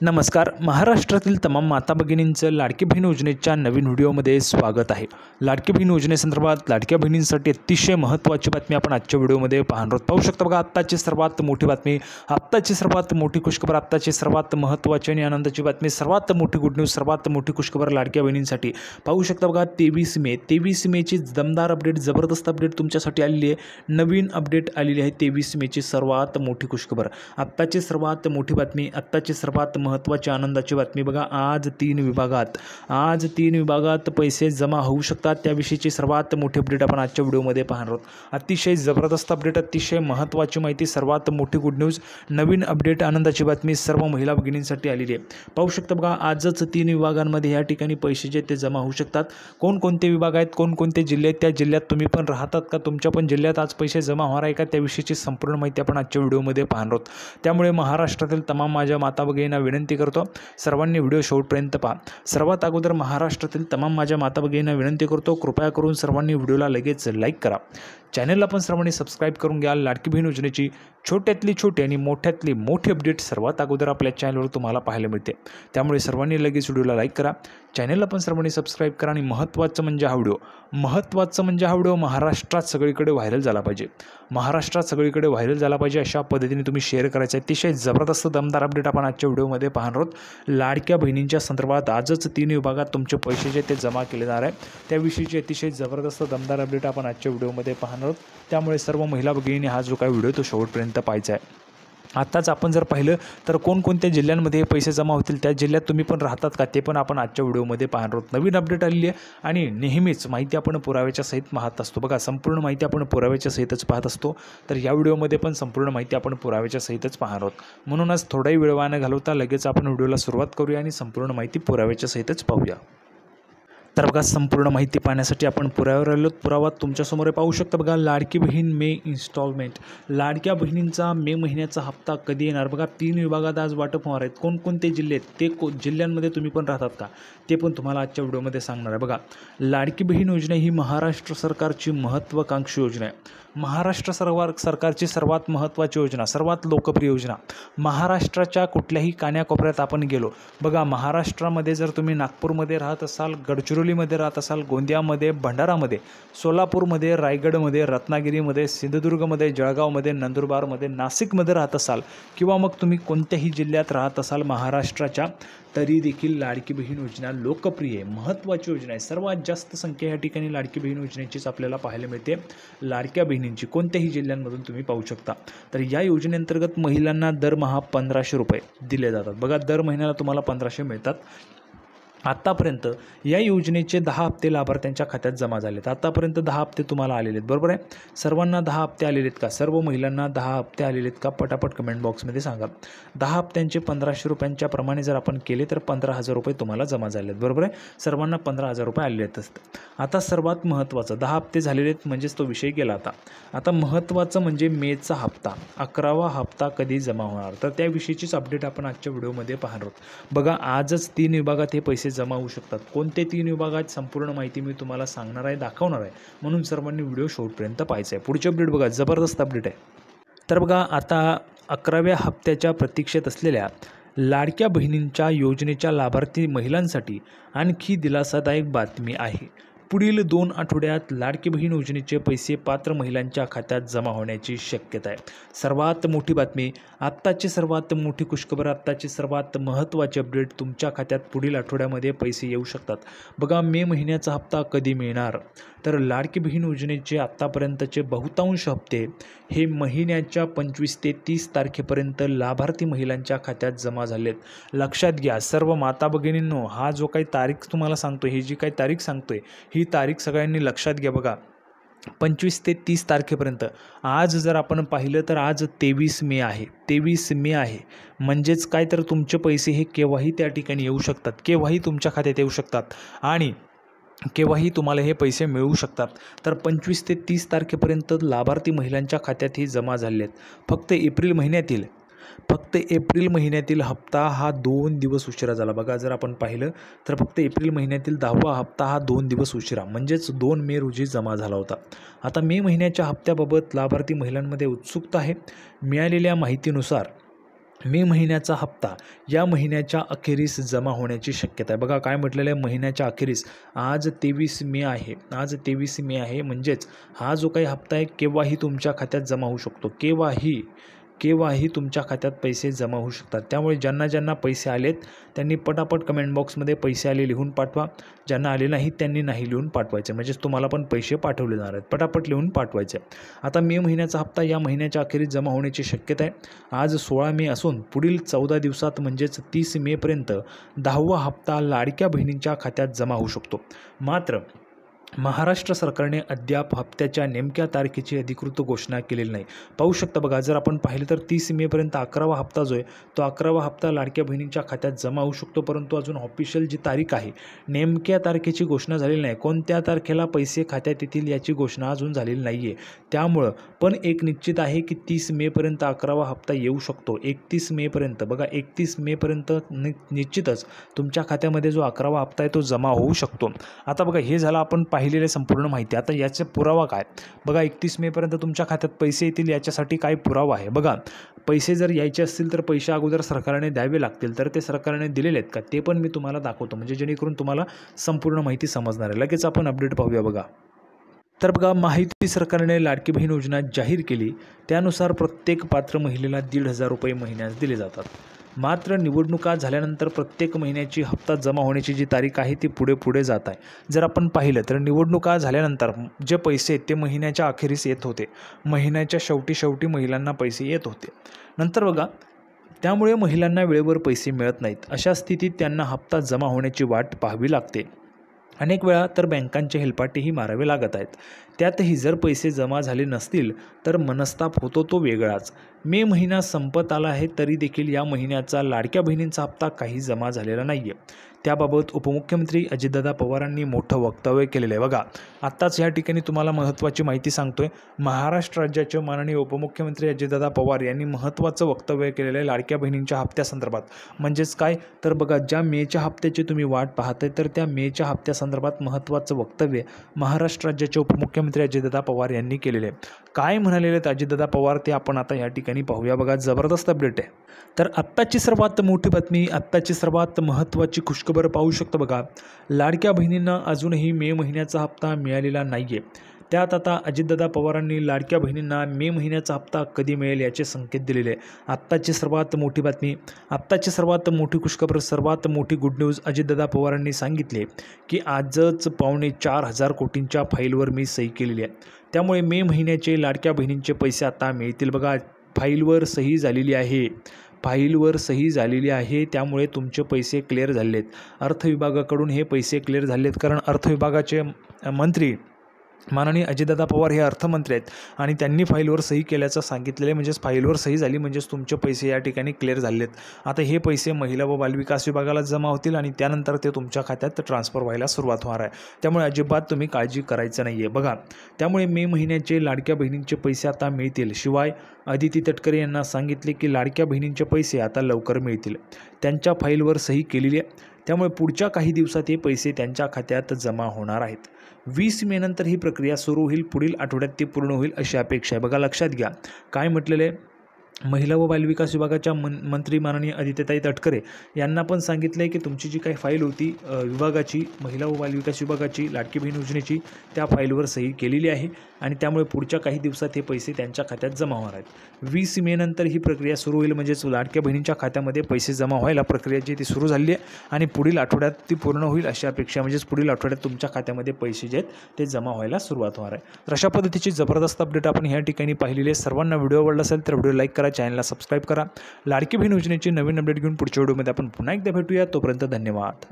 नमस्कार. महाराष्ट्रातील तमाम माता भगिनींचं लाडकी बहीण योजनेच्या नवीन व्हिडिओमध्ये स्वागत आहे. लाडकी बहीण योजनेसंदर्भात लाडक्या बहिणींसाठी अतिशय महत्त्वाची बातमी आपण आजच्या व्हिडिओमध्ये पाहणार आहोत. पाहू शकता बघा, आत्ताची सर्वात मोठी बातमी, आत्ताची सर्वात मोठी खुशखबर, आत्ताची सर्वात महत्त्वाची आणि आनंदाची बातमी, सर्वात मोठी गुड न्यूज, सर्वात मोठी खुशखबर लाडक्या बहिणींसाठी. पाहू शकता बघा, 23 मेची दमदार अपडेट, जबरदस्त अपडेट तुमच्यासाठी आलेली आहे. नवीन अपडेट आलेली आहे. 23 मेची सर्वात मोठी खुशखबर, आत्ताची सर्वात मोठी बातमी, आत्ताची सर्वात महत्त्वाची आनंदाची बातमी. बघा, आज तीन विभागात पैसे जमा होऊ शकतात. त्याविषयीची सर्वात मोठी अपडेट आपण आजच्या व्हिडिओमध्ये पाहणार आहोत. अतिशय जबरदस्त अपडेट, अतिशय महत्त्वाची माहिती, सर्वात मोठी गुड न्यूज, नवीन अपडेट, आनंदाची बातमी सर्व महिला भगिनींसाठी आलेली आहे. पाहू शकता बघा, आजच 3 विभागांमध्ये या ठिकाणी पैसे जे ते जमा होऊ शकतात. कोणकोणते विभाग आहेत, कोणकोणते जिल्हे आहेत, त्या जिल्ह्यात तुम्ही पण राहतात का, तुमच्या पण जिल्ह्यात आज पैसे जमा होणार आहे का, त्याविषयीची संपूर्ण माहिती आपण आजच्या व्हिडिओमध्ये पाहणार आहोत. त्यामुळे महाराष्ट्रातील तमाम माझ्या माता भगिनींना विनंती करतो, सर्वांनी व्हिडिओ शेवटपर्यंत पहा. सर्वात अगोदर महाराष्ट्रातील तमाम माझ्या माता भगिनींना विनंती करतो, कृपया करून सर्वांनी व्हिडिओला लगेच लाईक करा. चॅनलला पण सर्वांनी सबस्क्राईब करून घ्या. लाडकी बहीण योजनेची छोट्यातली छोटी आणि मोठ्यातली मोठी अपडेट सर्वात अगोदर आपल्या चॅनलवर तुम्हाला पाहायला मिळते. त्यामुळे सर्वांनी लगेच व्हिडिओला लाईक करा, चॅनलला पण सर्वांनी सबस्क्राईब करा. आणि महत्त्वाचं म्हणजे हा व्हिडिओ महाराष्ट्रात सगळीकडे व्हायरल झाला पाहिजे. अशा पद्धतीने तुम्ही शेअर करायचं आहे. अतिशय जबरदस्त दमदार अपडेट आपण आजच्या व्हिडिओमध्ये पाहणार आहोत. लाडक्या बहिणींच्या संदर्भात आजच 3 विभागात तुमचे पैसे जे ते जमा केले जाणार आहे, त्याविषयीची अतिशय जबरदस्त दमदार अपडेट आपण आजच्या व्हिडिओमध्ये पाहणार आहोत. त्यामुळे सर्व महिला भगिनींनी हा जो काही व्हिडिओ तो शेवटपर्यंत पाहायचा आहे. आत्ताच आपण जर पाहिलं तर कोणकोणत्या जिल्ह्यांमध्ये पैसे जमा होतील, त्या जिल्ह्यात तुम्ही पण राहतात का, ते पण आपण आजच्या व्हिडिओमध्ये पाहणार आहोत. नवीन अपडेट आलेली आहे आणि नेहमीच माहिती आपण पुराव्याच्या सहित पाहत असतो. बघा, संपूर्ण माहिती आपण पुराव्याच्या सहितच पाहत असतो. तर या व्हिडिओमध्ये पण संपूर्ण माहिती आपण पुराव्याच्या सहितच पाहणार आहोत. म्हणूनच थोडाही वेळ वाया न घालवता लगेच आपण व्हिडिओला सुरुवात करूया आणि संपूर्ण माहिती पुराव्याच्या सहितच पाहूया. तर बघा, संपूर्ण माहिती पाहण्यासाठी आपण पुराव्यावर आलो. पुरावा तुमच्यासमोर पाहू शकता. बघा, लाडकी बहीण मे इन्स्टॉलमेंट, लाडक्या बहिणींचा मे महिन्याचा हप्ता कधी येणार. बघा, 3 विभागात आज वाटप होणार आहेत. कोणकोणते जिल्हे आहेत, ते जिल्ह्यांमध्ये तुम्ही पण राहतात का, ते पण तुम्हाला आजच्या व्हिडिओमध्ये सांगणार आहे. बघा, लाडकी बहीण योजना ही महाराष्ट्र सरकारची महत्त्वाकांक्षी योजना आहे. महाराष्ट्र सरकारची सर्वात महत्त्वाची योजना, सर्वात लोकप्रिय योजना. महाराष्ट्राच्या कुठल्याही कान्याकोपऱ्यात आपण गेलो, बघा, महाराष्ट्रामध्ये जर तुम्ही नागपूरमध्ये राहत असाल, गडचिरोलीमध्ये राहत असाल, गोंदियामध्ये, भंडारामध्ये, सोलापूरमध्ये, रायगडमध्ये, रत्नागिरीमध्ये, सिंधुदुर्गमध्ये, जळगावमध्ये, नंदुरबारमध्ये, नाशिकमध्ये राहत असाल, किंवा मग तुम्ही कोणत्याही जिल्ह्यात राहत असाल महाराष्ट्राच्या, तरी देखील लाडकी बहीण योजना लोकप्रिय आहे, महत्त्वाची योजना आहे. सर्वात जास्त संख्या या ठिकाणी लाडकी बहीण योजनेचीच आपल्याला पाहायला मिळते. लाडक्या बहिणींची कोणत्याही जिल्ह्यांमधून तुम्ही पाहू शकता. तर या योजनेअंतर्गत महिलांना दरमहा 1500 रुपये दिले जातात. बघा, दर महिन्याला तुम्हाला 1500 मिळतात. आत्तापर्यंत या योजनेचे 10 हप्ते लाभार्थ्यांच्या खात्यात जमा झाले आहेत. आत्तापर्यंत 10 हप्ते तुम्हाला आलेले आहेत, बरोबर आहे. सर्वांना 10 हप्ते आलेले आहेत का, सर्व महिलांना 10 हप्ते आलेले आहेत का, पटापट कमेंट बॉक्समध्ये सांगा. 10 हप्त्यांचे 1500 रुपयांच्या प्रमाणे जर आपण केले तर 15,000 रुपये तुम्हाला जमा झाले आहेत, बरोबर आहे. सर्वांना 15,000 रुपये आलेले आहेत. आता सर्वात महत्त्वाचं, 10 हप्ते झालेले आहेत म्हणजेच तो विषय गेला. आता महत्त्वाचं म्हणजे मेचा हप्ता, 11वा हप्ता कधी जमा होणार, तर त्याविषयीचीच अपडेट आपण आजच्या व्हिडिओमध्ये पाहणार आहोत. बघा, आजच 3 विभागात हे पैसे जमा होऊ शकतात. कोणते 3 विभागात, संपूर्ण माहिती मी तुम्हाला सांगणार आहे, दाखवणार आहे. म्हणून सर्वांनी व्हिडिओ शेवटपर्यंत पाहायचा आहे. पुढची अपडेट बघा, जबरदस्त अपडेट आहे. तर बघा, आता 11व्या हप्त्याच्या प्रतीक्षेत असलेल्या लाडक्या बहिणींच्या योजनेच्या लाभार्थी महिलांसाठी आणखी दिलासादायक बातमी आहे. पुढील 2 आठवड्यात लाडकी बहीण योजनेचे पैसे पात्र महिलांच्या खात्यात जमा होण्याची शक्यता आहे. सर्वात मोठी बातमी, आत्ताची सर्वात मोठी खुशखबर, आत्ताची सर्वात महत्त्वाची अपडेट, तुमच्या खात्यात पुढील आठवड्यामध्ये पैसे येऊ शकतात. बघा, मे महिन्याचा हप्ता कधी मिळणार, तर लाडकी बहीण योजनेचे आत्तापर्यंतचे बहुतांश हप्ते हे महिन्याच्या 25 ते 30 तारखेपर्यंत लाभार्थी महिलांच्या खात्यात जमा झालेत. लक्षात घ्या सर्व माता भगिनींनो, हा जो काही तारीख तुम्हाला सांगतोय, ही जी काही तारीख सांगतोय, ही तारीख सगळ्यांनी लक्षात घ्या. बघा, 25 ते 30 तारखेपर्यंत. आज जर आपण पाहिलं तर आज 23 मे आहे. म्हणजेच काय, तर तुमचे पैसे हे केव्हाही त्या ठिकाणी येऊ शकतात, केव्हाही तुमच्या खात्यात येऊ शकतात आणि केव्हाही तुम्हाला हे पैसे मिळू शकतात. तर 25 ते 30 तारखेपर्यंत लाभार्थी महिलांच्या खात्यात ही जमा झाले आहेत. फक्त एप्रिल महिन्यातील हप्ता हा 2 दिवस उशिरा झाला. बघा, जर आपण पाहिलं तर फक्त एप्रिल महिन्यातील 10वा हप्ता हा 2 दिवस उशिरा, म्हणजेच 2 मे रोजी जमा झाला होता. आता मे महिन्याच्या हप्त्याबाबत लाभार्थी महिलांमध्ये उत्सुकता आहे. मिळालेल्या माहितीनुसार मे महिन्याचा हप्ता या महिन्याच्या अखेरीस जमा होण्याची शक्यता आहे. बघा काय म्हटलेलं आहे, महिन्याच्या अखेरीस. आज 23 मे आहे. आज 23 मे आहे, म्हणजेच हा जो काही हप्ता आहे केव्हाही तुमच्या खात्यात जमा होऊ शकतो. केव्हाही तुमच्या खात्यात पैसे जमा होऊ शकतात. त्यामुळे ज्यांना पैसे आलेत त्यांनी पटापट कमेंट बॉक्समध्ये पैसे आले लिहून पाठवा. ज्यांना आले नाहीत त्यांनी नाही लिहून पाठवायचे, म्हणजेच तुम्हाला पण पैसे पाठवले जाणार आहेत. पटापट लिहून पाठवायचे. आता मे महिन्याचा हप्ता या महिन्याच्या अखेरीस जमा होण्याची शक्यता आहे. आज 16 मे असून पुढील 14 दिवसात म्हणजेच 30 मेपर्यंत 10वा हप्ता लाडक्या बहिणींच्या खात्यात जमा होऊ शकतो. मात्र महाराष्ट्र सरकारने अद्याप हप्त्याच्या नेमक्या तारखेची अधिकृत घोषणा केलेली नाही. पाहू शकता बघा, जर आपण पाहिलं तर 30 मेपर्यंत 11वा हप्ता जो आहे तो 11वा हप्ता लाडक्या बहिणींच्या खात्यात जमा होऊ शकतो. परंतु अजून ऑफिशियल जी तारीख आहे, नेमक्या तारखेची घोषणा झालेली नाही. कोणत्या तारखेला पैसे खात्यात येतील याची घोषणा अजून झालेली नाही आहे. त्यामुळं पण एक निश्चित आहे की 30 मेपर्यंत 11वा हप्ता येऊ शकतो. 31 मेपर्यंत बघा, 31 मेपर्यंत निश्चितच तुमच्या खात्यामध्ये जो 11वा हप्ता आहे तो जमा होऊ शकतो. आता बघा, हे झालं आपण पाहिलेले संपूर्ण माहिती. आता याचा पुरावा काय? बघा, 31 मेपर्यंत तुमच्या खात्यात पैसे येतील याच्यासाठी काय पुरावा आहे? बघा, पैसे जर यायचे असतील तर पैसे अगोदर सरकारने द्यावे लागतील. तर ते सरकारने दिलेले आहेत का ते पण मी तुम्हाला दाखवतो, म्हणजे जेणेकरून तुम्हाला संपूर्ण माहिती समजणार आहे. लगेच आपण अपडेट पाहूया. बघा, तर बघा, माहिती सरकारने लाडकी बहीण योजना जाहीर केली. त्यानुसार प्रत्येक पात्र महिलेला 1,500 रुपये महिन्यास दिले जातात. मात्र निवडणुका झाल्यानंतर प्रत्येक महिन्याची हप्ता जमा होण्याची जी तारीख आहे ती पुढे जात आहे. जर आपण पाहिलं तर निवडणुका झाल्यानंतर जे पैसे ते महिन्याच्या अखेरीस येत होते. महिन्याच्या शेवटी महिलांना पैसे येत होते. नंतर बघा, त्यामुळे महिलांना वेळेवर पैसे मिळत नाहीत. अशा स्थितीत त्यांना हप्ता जमा होण्याची वाट पाहावी लागते. अनेक वेळा तर बँकांचे हेलपाटेही मारावे लागत आहेत. त्यातही जर पैसे जमा झाले नसतील तर मनस्ताप होतो तो वेगळाच. मे महिना संपत आला आहे तरी देखील या महिन्याचा लाडक्या बहिणींचा हप्ता काही जमा झालेला नाही आहे. त्याबाबत उपमुख्यमंत्री अजितदादा पवारांनी मोठं वक्तव्य केलेलं आहे. बघा, आत्ताच या ठिकाणी तुम्हाला महत्त्वाची माहिती सांगतोय. महाराष्ट्र राज्याचे माननीय उपमुख्यमंत्री अजितदादा पवार यांनी महत्त्वाचं वक्तव्य केलेलं आहे लाडक्या बहिणींच्या हप्त्यासंदर्भात. म्हणजेच काय तर बघा, ज्या मेच्या हप्त्याची तुम्ही वाट पाहताय तर त्या मेच्या हप्त्यासंदर्भात महत्त्वाचं वक्तव्य महाराष्ट्र राज्याचे उपमुख्यमंत्री अजितदादा पवार यांनी केलेले आहे. काय म्हणालेले आहेत अजितदादा पवार ते आपण आता या ठिकाणी पाहूया. बघा, जबरदस्त अपडेट आहे. तर आत्ताची सर्वात मोठी बातमी, आत्ताची सर्वात महत्त्वाची खुशखबर पाहू शकतो. बघा, लाडक्या बहिणींना अजूनही मे महिन्याचा हप्ता मिळालेला नाही आहे. त्यात आता अजितदादा पवारांनी लाडक्या बहिणींना मे महिन्याचा हप्ता कधी मिळेल याचे संकेत दिलेले आहे. आत्ताची सर्वात मोठी बातमी, आत्ताची सर्वात मोठी खुशखबर, सर्वात मोठी गुड न्यूज अजितदादा पवारांनी सांगितले की आजच 4.25 कोटींच्या फाईलवर मी सही केलेली आहे. त्यामुळे मे महिन्याचे लाडक्या बहिणींचे पैसे आता मिळतील. बघा, फाईलवर सही झालेली आहे. फाईलवर सही झालेली आहे. त्यामुळे तुमचे पैसे क्लिअर झालेले आहेत. अर्थ विभागाकडून हे पैसे क्लिअर झाले आहेत. कारण अर्थ विभागाचे मंत्री माननीय अजितदादा पवार हे अर्थमंत्री आहेत आणि त्यांनी फाईलवर सही केल्याचं सांगितलेलं आहे. म्हणजेच फाईलवर सही झाली म्हणजेच तुमचे पैसे या ठिकाणी क्लिअर झालेत. आता हे पैसे महिला व बालविकास विभागाला जमा होतील आणि त्यानंतर ते तुमच्या खात्यात ट्रान्सफर व्हायला सुरुवात होणार आहे. त्यामुळे अजिबात तुम्ही काळजी करायचं नाही आहे. बघा, त्यामुळे मे महिन्याचे लाडक्या बहिणींचे पैसे आता मिळतील. शिवाय अदिती तटकरे यांना सांगितले की लाडक्या बहिणींचे पैसे आता लवकर मिळतील. त्यांच्या फाईलवर सही केलेली आहे. त्यामुळे पुढच्या काही दिवसात हे पैसे त्यांच्या खात्यात जमा होणार आहेत. 20 मे नंतर ही प्रक्रिया सुरू होईल. पुढील आठवड्यात ती पूर्ण होईल अशी अपेक्षा आहे. बघा, लक्षात घ्या काय म्हटलेलं आहे. महिला व बालविकास विभागाच्या मंत्री माननीय अदितीताई तटकरे यांना पण सांगितलं आहे की तुमची जी काही फाईल होती विभागाची, महिला व बालविकास विभागाची लाडकी बहीण योजनेची, त्या फाईलवर सही केलेली आहे आणि त्यामुळे पुढच्या काही दिवसात हे पैसे त्यांच्या खात्यात जमा होणार आहेत. 20 मे नंतर ही प्रक्रिया सुरू होईल. म्हणजेच लाडक्या बहिणींच्या खात्यामध्ये पैसे जमा व्हायला प्रक्रिया जी ती सुरू झाली आहे आणि पुढील आठवड्यात ती पूर्ण होईल अशी अपेक्षा. म्हणजेच पुढील आठवड्यात तुमच्या खात्यामध्ये पैसे जे आहेत ते जमा व्हायला सुरुवात होणार आहे. तर अशा पद्धतीची जबरदस्त अपडेट आपण ह्या ठिकाणी पाहिलेली आहे. सर्वांना व्हिडिओ आवडला असेल तर व्हिडिओ लाईक करा, चॅनलला सबस्क्राईब करा. लाडकी बहीण योजनेची नवीन अपडेट घेऊन पुढच्या व्हिडिओमध्ये आपण पुन्हा एकदा भेटूया. तोपर्यंत धन्यवाद.